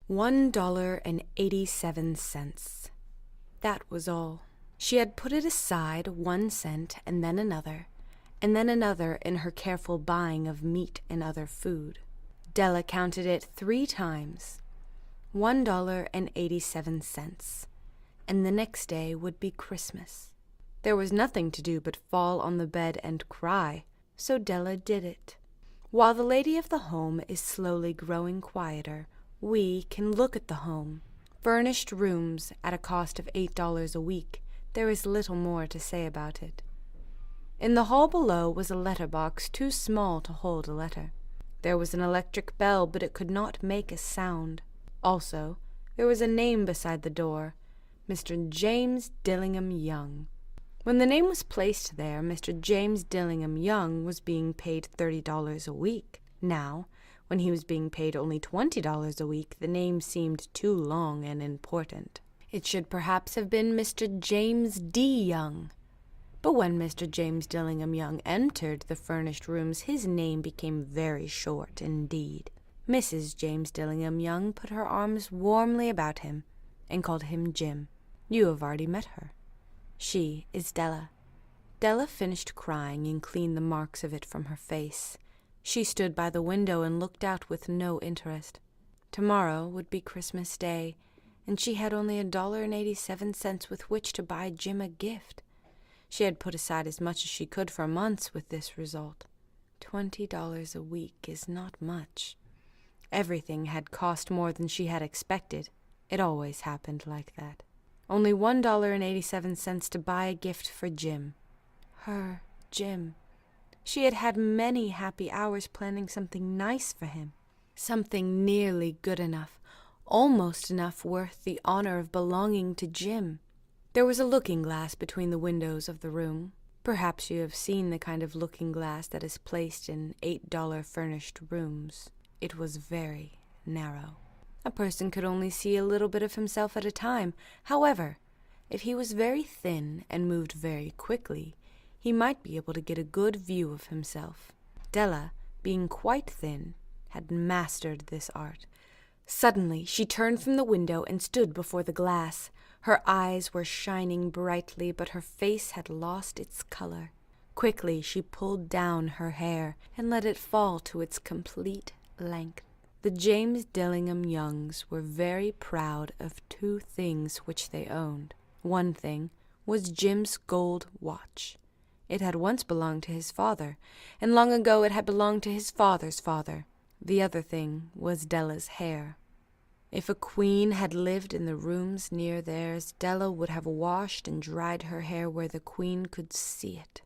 $1.87. That was all. She had put it aside 1 cent and then another in her careful buying of meat and other food. Della counted it 3 times. $1.87. And the next day would be Christmas. There was nothing to do but fall on the bed and cry, so Della did it. While the lady of the home is slowly growing quieter, we can look at the home. Furnished rooms at a cost of $8 a week. There is little more to say about it. In the hall below was a letter box too small to hold a letter. There was an electric bell, but it could not make a sound. Also, there was a name beside the door, Mr. James Dillingham Young. When the name was placed there, Mr. James Dillingham Young was being paid $30 a week. Now, when he was being paid only $20 a week, the name seemed too long and important. It should perhaps have been Mr. James D. Young. But when Mr. James Dillingham Young entered the furnished rooms, his name became very short indeed. Mrs. James Dillingham Young put her arms warmly about him and called him Jim. You have already met her. She is Della. Della finished crying and cleaned the marks of it from her face. She stood by the window and looked out with no interest. Tomorrow would be Christmas Day, and she had only $1.87 with which to buy Jim a gift. She had put aside as much as she could for months with this result. $20 a week is not much. Everything had cost more than she had expected. It always happened like that. Only $1.87 to buy a gift for Jim. Her Jim. She had had many happy hours planning something nice for him. Something nearly good enough, almost enough worth the honor of belonging to Jim. There was a looking-glass between the windows of the room. Perhaps you have seen the kind of looking-glass that is placed in $8 furnished rooms. It was very narrow. A person could only see a little bit of himself at a time. However, if he was very thin and moved very quickly, he might be able to get a good view of himself. Della, being quite thin, had mastered this art. Suddenly she turned from the window and stood before the glass. Her eyes were shining brightly, but her face had lost its color. Quickly she pulled down her hair and let it fall to its complete length. The James Dillingham Youngs were very proud of 2 things which they owned. One thing was Jim's gold watch. It had once belonged to his father, and long ago it had belonged to his father's father. The other thing was Della's hair. If a queen had lived in the rooms near theirs, Della would have washed and dried her hair where the queen could see it.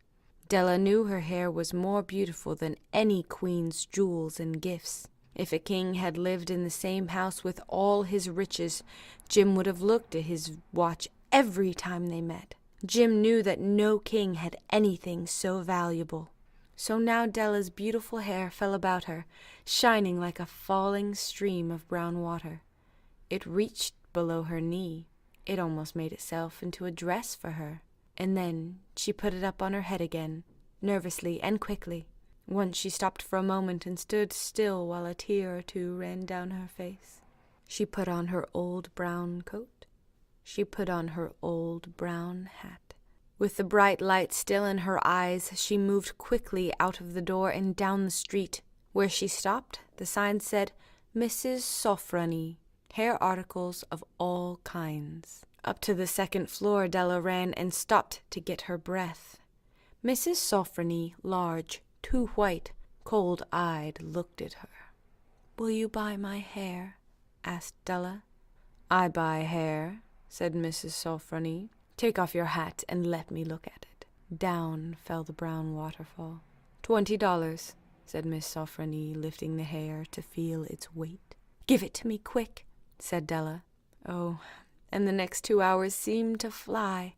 Della knew her hair was more beautiful than any queen's jewels and gifts. If a king had lived in the same house with all his riches, Jim would have looked at his watch every time they met. Jim knew that no king had anything so valuable. So now Della's beautiful hair fell about her, shining like a falling stream of brown water. It reached below her knee. It almost made itself into a dress for her. And then she put it up on her head again, nervously and quickly. Once she stopped for a moment and stood still while a tear or 2 ran down her face. She put on her old brown coat. She put on her old brown hat. With the bright light still in her eyes, she moved quickly out of the door and down the street. Where she stopped, the sign said, Mrs. Sofronie, hair articles of all kinds. Up to the 2nd floor Della ran and stopped to get her breath. Mrs. Sofronie, large, too white, cold-eyed, looked at her. "Will you buy my hair?" asked Della. "I buy hair," said Mrs. Sofronie. "Take off your hat and let me look at it." Down fell the brown waterfall. $20, said Miss Sofronie, lifting the hair to feel its weight. "Give it to me, quick," said Della. Oh, and the next 2 hours seemed to fly.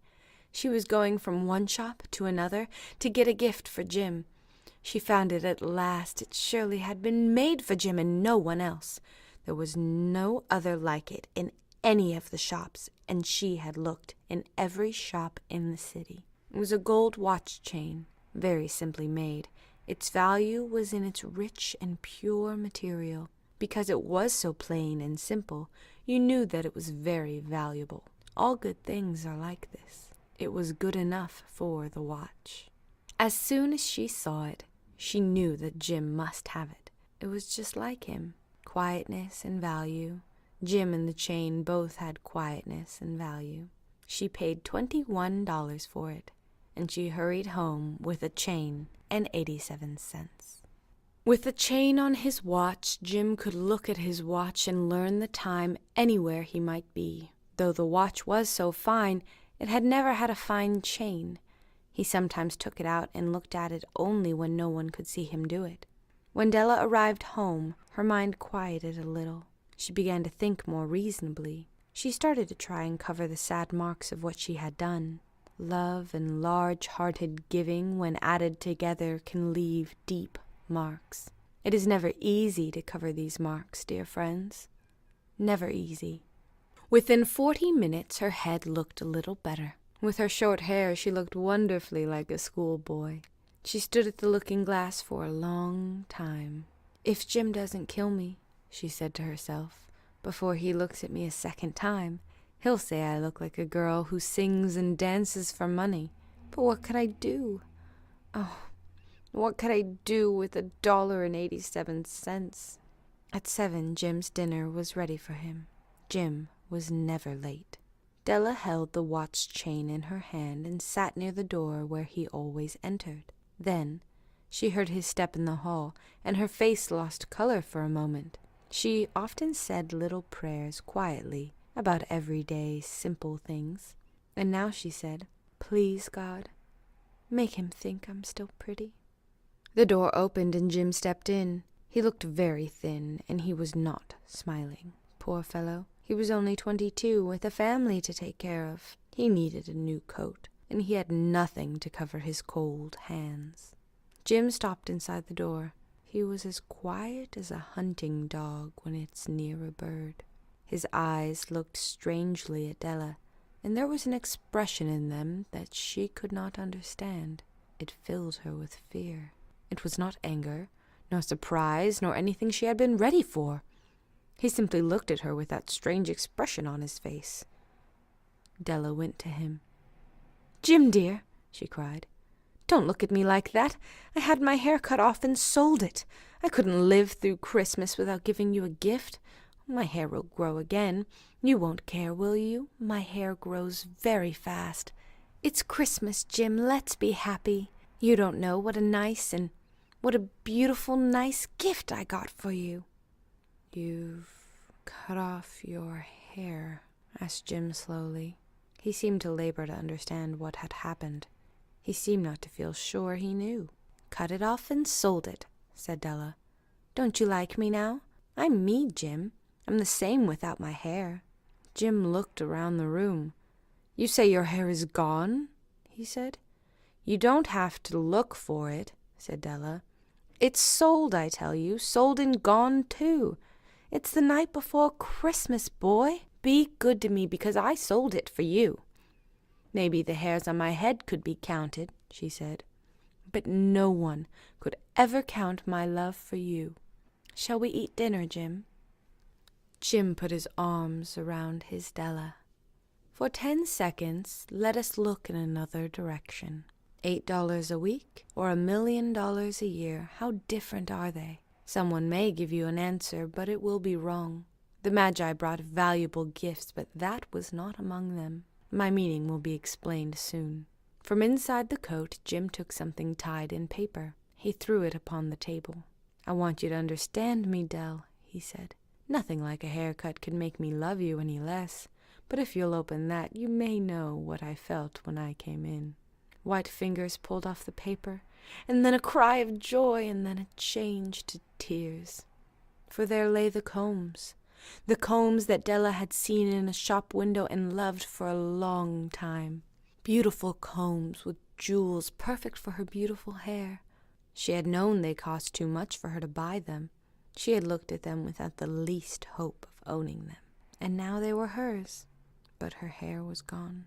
She was going from one shop to another to get a gift for Jim. She found it at last. It surely had been made for Jim and no one else. There was no other like it in any of the shops, and she had looked in every shop in the city. It was a gold watch chain, very simply made. Its value was in its rich and pure material. Because it was so plain and simple, you knew that it was very valuable. All good things are like this. It was good enough for the watch. As soon as she saw it, she knew that Jim must have it. It was just like him. Quietness and value. Jim and the chain both had quietness and value. She paid $21 for it, and she hurried home with a chain and 87 cents. With the chain on his watch, Jim could look at his watch and learn the time anywhere he might be. Though the watch was so fine, it had never had a fine chain. He sometimes took it out and looked at it only when no one could see him do it. When Della arrived home, her mind quieted a little. She began to think more reasonably. She started to try and cover the sad marks of what she had done. Love and large-hearted giving, when added together, can leave deep marks. It is never easy to cover these marks, dear friends. Never easy. Within 40 minutes, her head looked a little better. With her short hair, she looked wonderfully like a schoolboy. She stood at the looking-glass for a long time. "If Jim doesn't kill me," she said to herself, "before he looks at me a second time, he'll say I look like a girl who sings and dances for money. But what could I do? Oh, what could I do with $1.87? At 7, Jim's dinner was ready for him. Jim was never late. Della held the watch chain in her hand and sat near the door where he always entered. Then she heard his step in the hall, and her face lost color for a moment. She often said little prayers quietly about everyday, simple things. And now she said, "Please, God, make him think I'm still pretty." The door opened and Jim stepped in. He looked very thin, and he was not smiling. Poor fellow. He was only 22, with a family to take care of. He needed a new coat, and he had nothing to cover his cold hands. Jim stopped inside the door. He was as quiet as a hunting dog when it's near a bird. His eyes looked strangely at Della, and there was an expression in them that she could not understand. It filled her with fear. It was not anger, nor surprise, nor anything she had been ready for. He simply looked at her with that strange expression on his face. Della went to him. "Jim, dear," she cried, "don't look at me like that. I had my hair cut off and sold it. I couldn't live through Christmas without giving you a gift. My hair will grow again. You won't care, will you? My hair grows very fast. It's Christmas, Jim. Let's be happy. You don't know what a beautiful, nice gift I got for you." "You've cut off your hair?" asked Jim slowly. He seemed to labor to understand what had happened. He seemed not to feel sure he knew. "Cut it off and sold it," said Della. "Don't you like me now? I'm me, Jim. I'm the same without my hair." Jim looked around the room. "You say your hair is gone?" he said. "You don't have to look for it," said Della. "It's sold, I tell you, sold and gone too. It's the night before Christmas, boy. Be good to me because I sold it for you." "Maybe the hairs on my head could be counted," she said, "but no one could ever count my love for you. Shall we eat dinner, Jim?" Jim put his arms around his Della. "For 10 seconds, let us look in another direction. $8 a week or $1,000,000 a year, how different are they? Someone may give you an answer, but it will be wrong. The Magi brought valuable gifts, but that was not among them. My meaning will be explained soon." From inside the coat, Jim took something tied in paper. He threw it upon the table. "I want you to understand me, Dell," he said. "Nothing like a haircut can make me love you any less, but if you'll open that, you may know what I felt when I came in." White fingers pulled off the paper, and then a cry of joy, and then a change to tears. For there lay the combs that Della had seen in a shop window and loved for a long time. Beautiful combs with jewels perfect for her beautiful hair. She had known they cost too much for her to buy them. She had looked at them without the least hope of owning them. And now they were hers, but her hair was gone.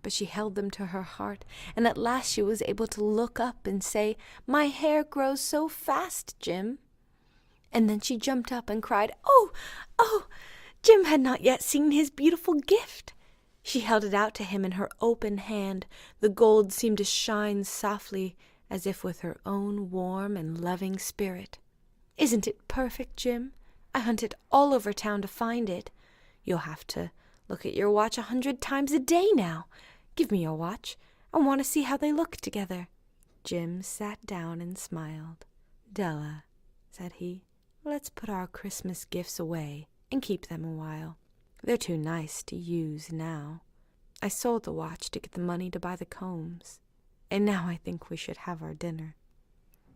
But she held them to her heart, and at last she was able to look up and say, "My hair grows so fast, Jim." And then she jumped up and cried, "Oh, oh!" Jim had not yet seen his beautiful gift. She held it out to him in her open hand. The gold seemed to shine softly, as if with her own warm and loving spirit. "Isn't it perfect, Jim? I hunted all over town to find it. You'll have to look at your watch 100 times a day now. Give me your watch. I want to see how they look together." Jim sat down and smiled. "Della," said he, "let's put our Christmas gifts away and keep them a while. They're too nice to use now. I sold the watch to get the money to buy the combs, and now I think we should have our dinner."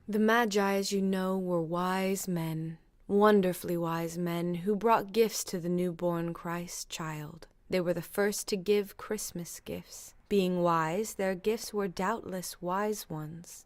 The Magi, as you know, were wise men, wonderfully wise men, who brought gifts to the newborn Christ child. They were the first to give Christmas gifts. Being wise, their gifts were doubtless wise ones.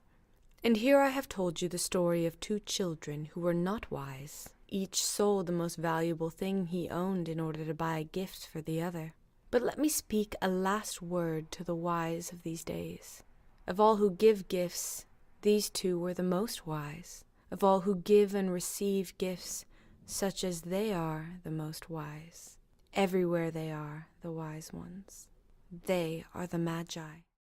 And here I have told you the story of 2 children who were not wise. Each sold the most valuable thing he owned in order to buy a gift for the other. But let me speak a last word to the wise of these days. Of all who give gifts, these 2 were the most wise. Of all who give and receive gifts, such as they are the most wise. Everywhere they are the wise ones. They are the Magi.